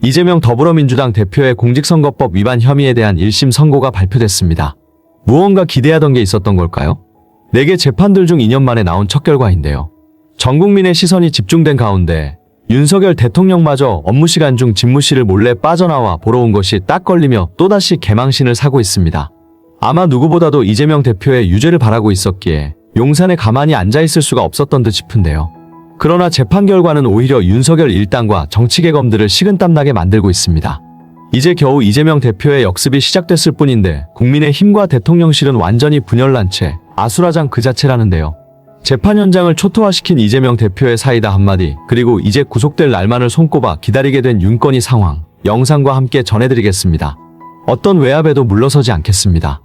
이재명 더불어민주당 대표의 공직선거법 위반 혐의에 대한 1심 선고가 발표됐습니다. 무언가 기대하던 게 있었던 걸까요? 4개 재판들 중 2년 만에 나온 첫 결과인데요. 전 국민의 시선이 집중된 가운데 윤석열 대통령마저 업무시간 중 집무실을 몰래 빠져나와 보러 온 것이 딱 걸리며 또다시 개망신을 사고 있습니다. 아마 누구보다도 이재명 대표의 유죄를 바라고 있었기에 용산에 가만히 앉아있을 수가 없었던 듯 싶은데요. 그러나 재판 결과는 오히려 윤석열 일당과 정치개검들을 식은땀나게 만들고 있습니다. 이제 겨우 이재명 대표의 역습이 시작됐을 뿐인데 국민의힘과 대통령실은 완전히 분열난 채 아수라장 그 자체라는데요. 재판 현장을 초토화시킨 이재명 대표의 사이다 한마디, 그리고 이제 구속될 날만을 손꼽아 기다리게 된 윤건희 상황, 영상과 함께 전해드리겠습니다. 어떤 외압에도 물러서지 않겠습니다.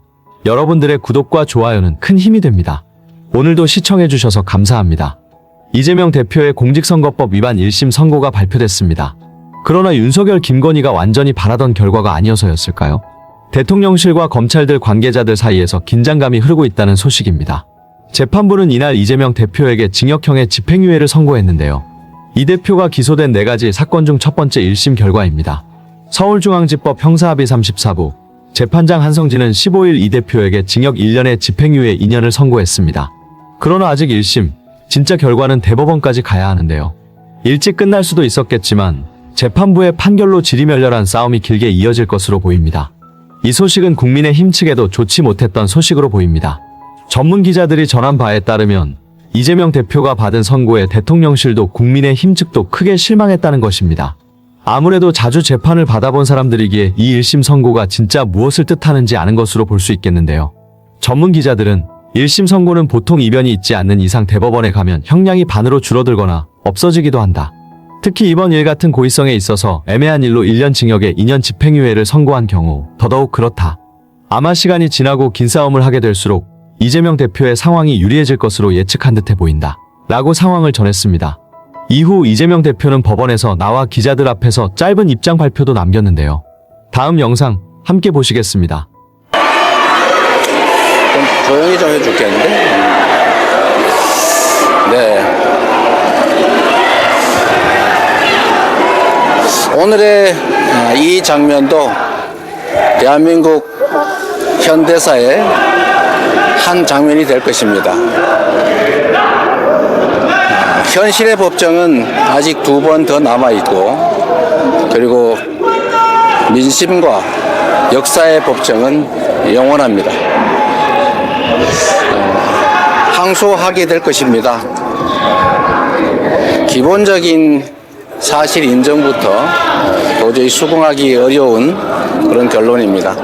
여러분들의 구독과 좋아요는 큰 힘이 됩니다. 오늘도 시청해주셔서 감사합니다. 이재명 대표의 공직선거법 위반 1심 선고가 발표됐습니다. 그러나 윤석열 김건희가 완전히 바라던 결과가 아니어서였을까요? 대통령실과 검찰들 관계자들 사이에서 긴장감이 흐르고 있다는 소식입니다. 재판부는 이날 이재명 대표에게 징역형의 집행유예를 선고했는데요. 이 대표가 기소된 4가지 사건 중 첫 번째 1심 결과입니다. 서울중앙지법 형사합의 34부 재판장 한성진은 15일 이 대표에게 징역 1년에 집행유예 2년을 선고했습니다. 그러나 아직 1심, 진짜 결과는 대법원까지 가야 하는데요. 일찍 끝날 수도 있었겠지만 재판부의 판결로 지리멸렬한 싸움이 길게 이어질 것으로 보입니다. 이 소식은 국민의힘 측에도 좋지 못했던 소식으로 보입니다. 전문 기자들이 전한 바에 따르면 이재명 대표가 받은 선고에 대통령실도 국민의힘 측도 크게 실망했다는 것입니다. 아무래도 자주 재판을 받아본 사람들이기에 이 1심 선고가 진짜 무엇을 뜻하는지 아는 것으로 볼 수 있겠는데요. 전문 기자들은 1심 선고는 보통 이변이 있지 않는 이상 대법원에 가면 형량이 반으로 줄어들거나 없어지기도 한다. 특히 이번 일 같은 고의성에 있어서 애매한 일로 1년 징역에 2년 집행유예를 선고한 경우 더더욱 그렇다. 아마 시간이 지나고 긴 싸움을 하게 될수록 이재명 대표의 상황이 유리해질 것으로 예측한 듯해 보인다. 라고 상황을 전했습니다. 이후 이재명 대표는 법원에서 나와 기자들 앞에서 짧은 입장 발표도 남겼는데요. 다음 영상 함께 보시겠습니다. 좀 조용히 좀 해줄겠는데? 네. 오늘의 이 장면도 대한민국 현대사의 한 장면이 될 것입니다. 현실의 법정은 아직 2번 더 남아있고, 그리고 민심과 역사의 법정은 영원합니다. 항소하게 될 것입니다. 기본적인 사실 인정부터 도저히 수긍하기 어려운 그런 결론입니다.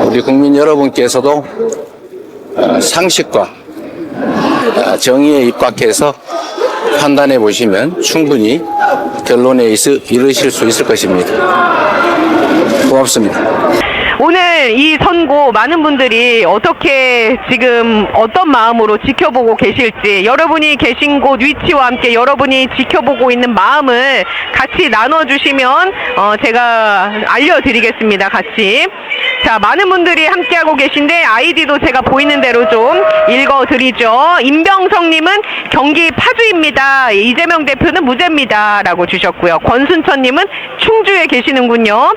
우리 국민 여러분께서도 상식과 정의에 입각해서 판단해 보시면 충분히 결론에 이르실 수 있을 것입니다. 고맙습니다. 오늘 이 선고 많은 분들이 어떻게 지금 어떤 마음으로 지켜보고 계실지, 여러분이 계신 곳 위치와 함께 여러분이 지켜보고 있는 마음을 같이 나눠주시면 제가 알려드리겠습니다. 같이. 자, 많은 분들이 함께하고 계신데 아이디도 제가 보이는 대로 좀 읽어드리죠. 임병성님은 경기 파주입니다. 이재명 대표는 무죄입니다. 라고 주셨고요. 권순천님은 충주에 계시는군요.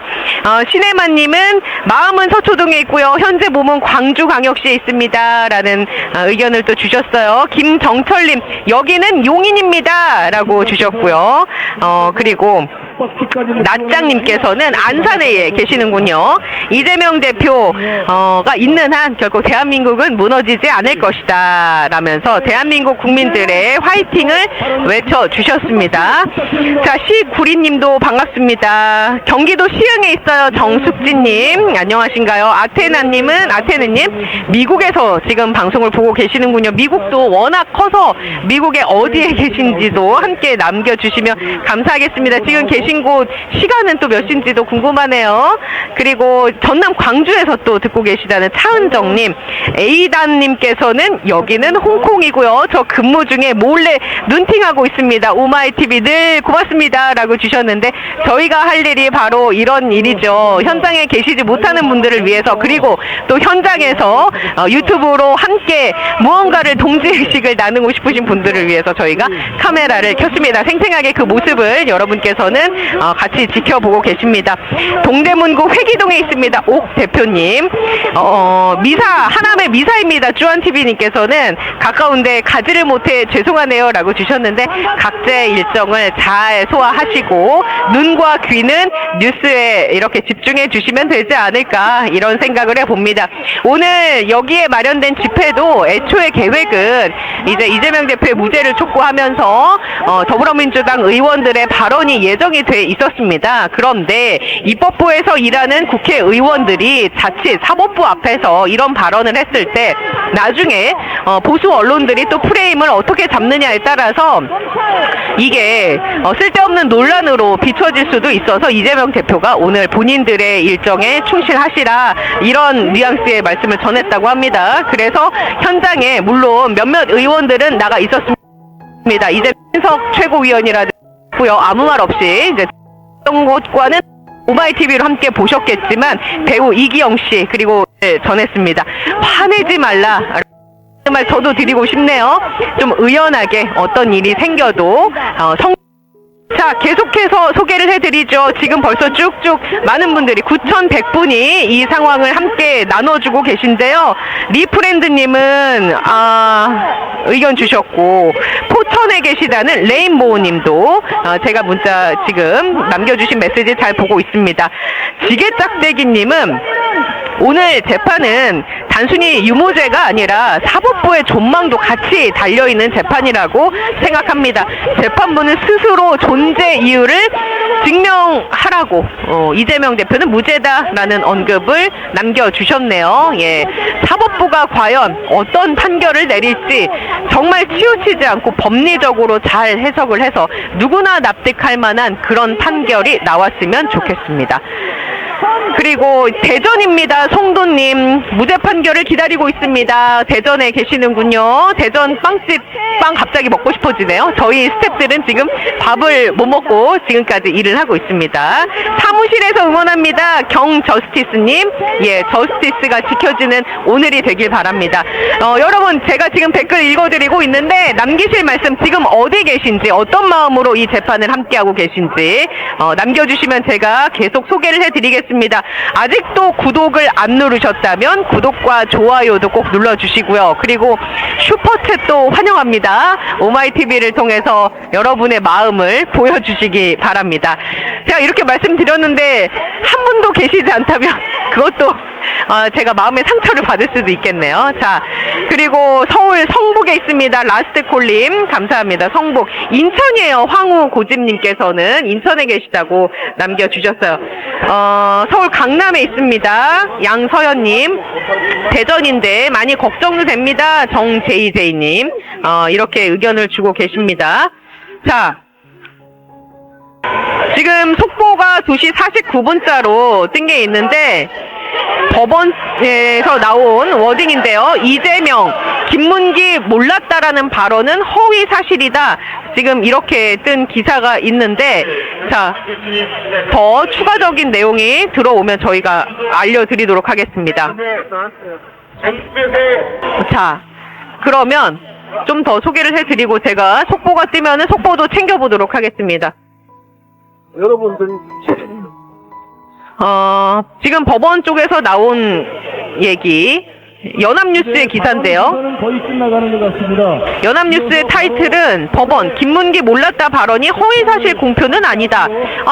신혜만님은 마음은 서초동에 있고요. 현재 몸은 광주광역시에 있습니다. 라는 의견을 또 주셨어요. 김정철님, 여기는 용인입니다. 라고 주셨고요. 그리고 낫장님께서는 안산에 계시는군요. 이재명 대표가 있는 한 결코 대한민국은 무너지지 않을 것이다 라면서 대한민국 국민들의 화이팅을 외쳐주셨습니다. 자, 시구리님도 반갑습니다. 경기도 시흥에 있어요. 정숙진님 안녕하신가요? 아테나님 미국에서 지금 방송을 보고 계시는군요. 미국도 워낙 커서 미국의 어디에 계신지도 함께 남겨주시면 감사하겠습니다. 지금 계신 곳 시간은 또 몇 시인지도 궁금하네요. 그리고 전남 광주에서 또 듣고 계시다는 차은정님, 에이단님께서는 여기는 홍콩이고요. 저 근무 중에 몰래 눈팅하고 있습니다. 오마이TV 늘 고맙습니다. 라고 주셨는데 저희가 할 일이 바로 이런 일이죠. 현장에 계시지 못하는 분들을 위해서, 그리고 또 현장에서 유튜브로 함께 무언가를 동지의식을 나누고 싶으신 분들을 위해서 저희가 카메라를 켰습니다. 생생하게 그 모습을 여러분께서는 같이 지켜보고 계십니다. 동대문구 회기동에 있습니다. 옥 대표님. 하남의 미사입니다. 쭈안TV님께서는 가까운데 가지를 못해 죄송하네요 라고 주셨는데 각자의 일정을 잘 소화하시고 눈과 귀는 뉴스에 이렇게 집중해 주시면 되지 않을까 이런 생각을 해봅니다. 오늘 여기에 마련된 집회도 애초에 계획은 이제 이재명 대표의 무죄를 촉구하면서 더불어민주당 의원들의 발언이 예정이 돼 있었습니다. 그런데 입법부에서 일하는 국회의원들이 자칫 사법부 앞에서 이런 발언을 했을 때 나중에 보수 언론들이 또 프레임을 어떻게 잡느냐에 따라서 이게 쓸데없는 논란으로 비춰질 수도 있어서 이재명 대표가 오늘 본인들의 일정에 충실하시라 이런 뉘앙스의 말씀을 전했다고 합니다. 그래서 현장에 물론 몇몇 의원들은 나가 있었습니다. 이재석 최고위원이라고요. 아무 말 없이 이제 어떤 것과는 오마이TV로 함께 보셨겠지만 배우 이기영 씨 그리고 전했습니다. 화내지 말라. 말 저도 드리고 싶네요. 좀 의연하게 어떤 일이 생겨도 자, 계속해서 소개를 해드리죠. 지금 벌써 쭉쭉 많은 분들이 9,100분이 이 상황을 함께 나눠주고 계신데요. 리프렌드님은 의견 주셨고 포천에 계시다는 레인보우님도 제가 문자 지금 남겨주신 메시지 잘 보고 있습니다. 지게짝대기님은 오늘 재판은 단순히 유무죄가 아니라 사법부의 존망도 같이 달려있는 재판이라고 생각합니다. 재판부는 스스로 존재 이유를 증명하라고 이재명 대표는 무죄다라는 언급을 남겨주셨네요. 예, 사법부가 과연 어떤 판결을 내릴지 정말 치우치지 않고 법리적으로 잘 해석을 해서 누구나 납득할 만한 그런 판결이 나왔으면 좋겠습니다. 그리고 대전입니다. 송도님 무죄 판결을 기다리고 있습니다. 대전에 계시는군요. 대전 빵집 빵 갑자기 먹고 싶어지네요. 저희 스태프들은 지금 밥을 못 먹고 지금까지 일을 하고 있습니다. 사무실에서 응원합니다. 경저스티스님. 예, 저스티스가 지켜지는 오늘이 되길 바랍니다. 여러분 제가 지금 댓글 읽어드리고 있는데 남기실 말씀 지금 어디 계신지 어떤 마음으로 이 재판을 함께하고 계신지 남겨주시면 제가 계속 소개를 해드리겠습니다. 아직도 구독을 안 누르셨다면 구독과 좋아요도 꼭 눌러주시고요. 그리고 슈퍼챗도 환영합니다. 오마이TV를 통해서 여러분의 마음을 보여주시기 바랍니다. 제가 이렇게 말씀드렸는데 한 분도 계시지 않다면 그것도 제가 마음의 상처를 받을 수도 있겠네요. 자, 그리고 서울 성북에 있습니다. 라스트콜님 감사합니다. 성북. 인천이에요. 황우고집님께서는 인천에 계시다고 남겨주셨어요. 서울 강남에 있습니다. 양서연님. 대전인데 많이 걱정도 됩니다. 정제이제이님. 이렇게 의견을 주고 계십니다. 자, 지금 속보가 2시 49분자로 뜬 게 있는데 법원에서 나온 워딩인데요. 이재명, 김문기 몰랐다라는 발언은 허위 사실이다. 지금 이렇게 뜬 기사가 있는데 자, 더 추가적인 내용이 들어오면 저희가 알려드리도록 하겠습니다. 자, 그러면 좀 더 소개를 해드리고 제가 속보가 뜨면은 속보도 챙겨보도록 하겠습니다. 여러분들이 지금 법원 쪽에서 나온 얘기 연합뉴스의 기사인데요. 거의 끝나가는 것 같습니다. 연합뉴스의 타이틀은 법원 김문기 몰랐다 발언이 허위사실 공표는 아니다.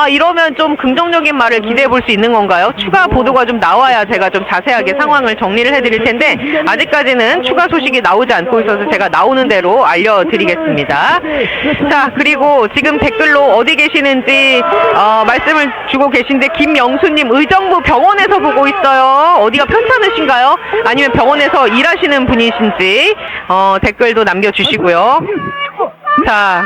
이러면 좀 긍정적인 말을 기대해 볼 수 있는 건가요? 추가 보도가 좀 나와야 제가 좀 자세하게 상황을 정리를 해드릴 텐데 아직까지는 추가 소식이 나오지 않고 있어서 제가 나오는 대로 알려드리겠습니다. 자, 그리고 지금 댓글로 어디 계시는지 말씀을 주고 계신데 김영수님 의정부 병원에서 보고 있어요. 어디가 편찮으신가요? 아니면 병원에서 일하시는 분이신지 댓글도 남겨주시고요. 자,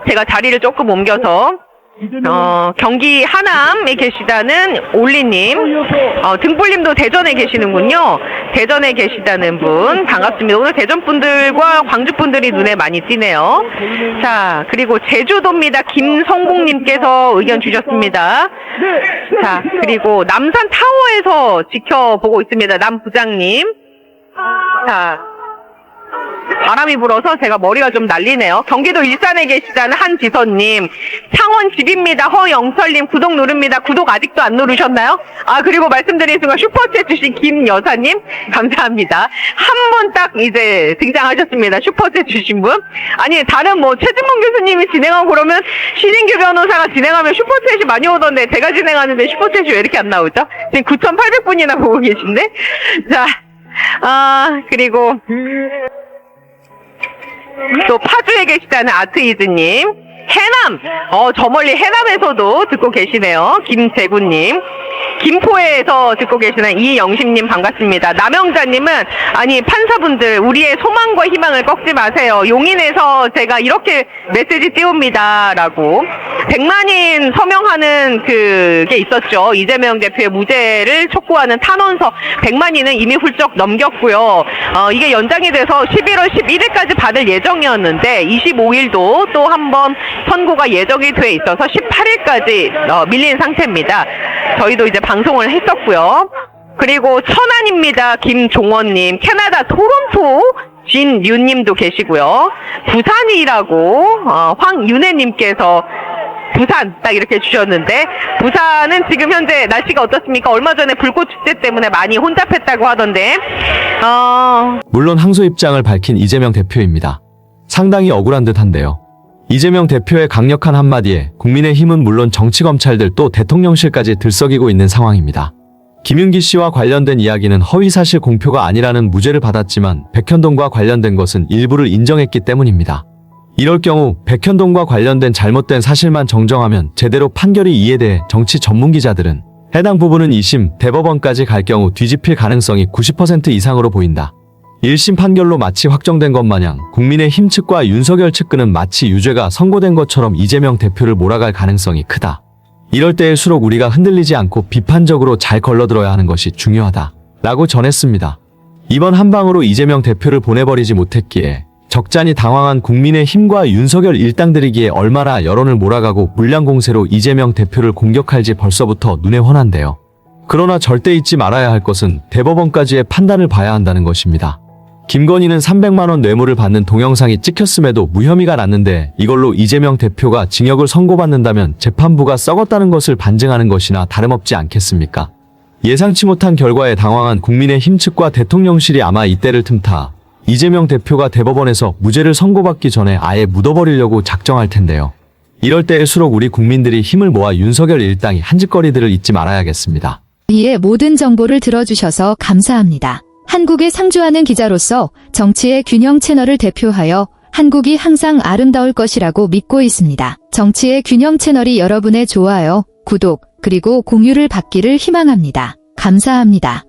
제가 자리를 조금 옮겨서 경기 하남에 계시다는 올리님, 등불님도 대전에 계시는군요. 대전에 계시다는 분 반갑습니다. 오늘 대전 분들과 광주 분들이 눈에 많이 띄네요. 자, 그리고 제주도입니다. 김성국님께서 의견 주셨습니다. 자, 그리고 남산 타워에서 지켜보고 있습니다. 남 부장님. 자, 바람이 불어서 제가 머리가 좀 날리네요. 경기도 일산에 계시다는 한지선님, 창원 집입니다. 허영설님 구독 누릅니다. 구독 아직도 안 누르셨나요? 아, 그리고 말씀드린 순간 슈퍼챗 주신 김여사님 감사합니다. 한 분 딱 이제 등장하셨습니다. 슈퍼챗 주신 분. 아니, 다른 뭐 최진봉 교수님이 진행하고 그러면 신인규 변호사가 진행하면 슈퍼챗이 많이 오던데 제가 진행하는데 슈퍼챗이 왜 이렇게 안 나오죠? 지금 9,800분이나 보고 계신데. 자, 그리고 또 파주에 계시다는 아트이즈님, 해남, 저 멀리 해남에서도 듣고 계시네요. 김재구님, 김포에서 듣고 계시는 이영심님 반갑습니다. 남영자님은, 아니 판사분들 우리의 소망과 희망을 꺾지 마세요. 용인에서 제가 이렇게 메시지 띄웁니다 라고 100만인 서명하는 그게 있었죠. 이재명 대표의 무죄를 촉구하는 탄원서 100만인은 이미 훌쩍 넘겼고요. 이게 연장이 돼서 11월 11일까지 받을 예정이었는데 25일도 또 한 번 선고가 예정이 돼 있어서 18일까지 밀린 상태입니다. 저희도 이제 방송을 했었고요. 그리고 천안입니다. 김종원님, 캐나다 토론토 진유님도 계시고요. 부산이라고 황윤혜님께서 부산 딱 이렇게 주셨는데, 부산은 지금 현재 날씨가 어떻습니까? 얼마 전에 불꽃 축제 때문에 많이 혼잡했다고 하던데. 물론 항소 입장을 밝힌 이재명 대표입니다. 상당히 억울한 듯한데요. 이재명 대표의 강력한 한마디에 국민의힘은 물론 정치검찰들 또 대통령실까지 들썩이고 있는 상황입니다. 김윤기 씨와 관련된 이야기는 허위사실 공표가 아니라는 무죄를 받았지만 백현동과 관련된 것은 일부를 인정했기 때문입니다. 이럴 경우 백현동과 관련된 잘못된 사실만 정정하면 제대로 판결이 이해돼 정치 전문기자들은 해당 부분은 2심, 대법원까지 갈 경우 뒤집힐 가능성이 90% 이상으로 보인다. 1심 판결로 마치 확정된 것 마냥 국민의힘 측과 윤석열 측근은 마치 유죄가 선고된 것처럼 이재명 대표를 몰아갈 가능성이 크다. 이럴 때일수록 우리가 흔들리지 않고 비판적으로 잘 걸러들어야 하는 것이 중요하다 라고 전했습니다. 이번 한방으로 이재명 대표를 보내버리지 못했기에 적잖이 당황한 국민의힘과 윤석열 일당들이기에 얼마나 여론을 몰아가고 물량공세로 이재명 대표를 공격할지 벌써부터 눈에 훤한데요. 그러나 절대 잊지 말아야 할 것은 대법원까지의 판단을 봐야 한다는 것입니다. 김건희는 300만 원 뇌물을 받는 동영상이 찍혔음에도 무혐의가 났는데 이걸로 이재명 대표가 징역을 선고받는다면 재판부가 썩었다는 것을 반증하는 것이나 다름없지 않겠습니까? 예상치 못한 결과에 당황한 국민의힘 측과 대통령실이 아마 이때를 틈타 이재명 대표가 대법원에서 무죄를 선고받기 전에 아예 묻어버리려고 작정할 텐데요. 이럴 때일수록 우리 국민들이 힘을 모아 윤석열 일당이 한 짓거리들을 잊지 말아야겠습니다. 이에 모든 정보를 들어주셔서 감사합니다. 한국에 상주하는 기자로서 정치의 균형 채널을 대표하여 한국이 항상 아름다울 것이라고 믿고 있습니다. 정치의 균형 채널이 여러분의 좋아요, 구독, 그리고 공유를 받기를 희망합니다. 감사합니다.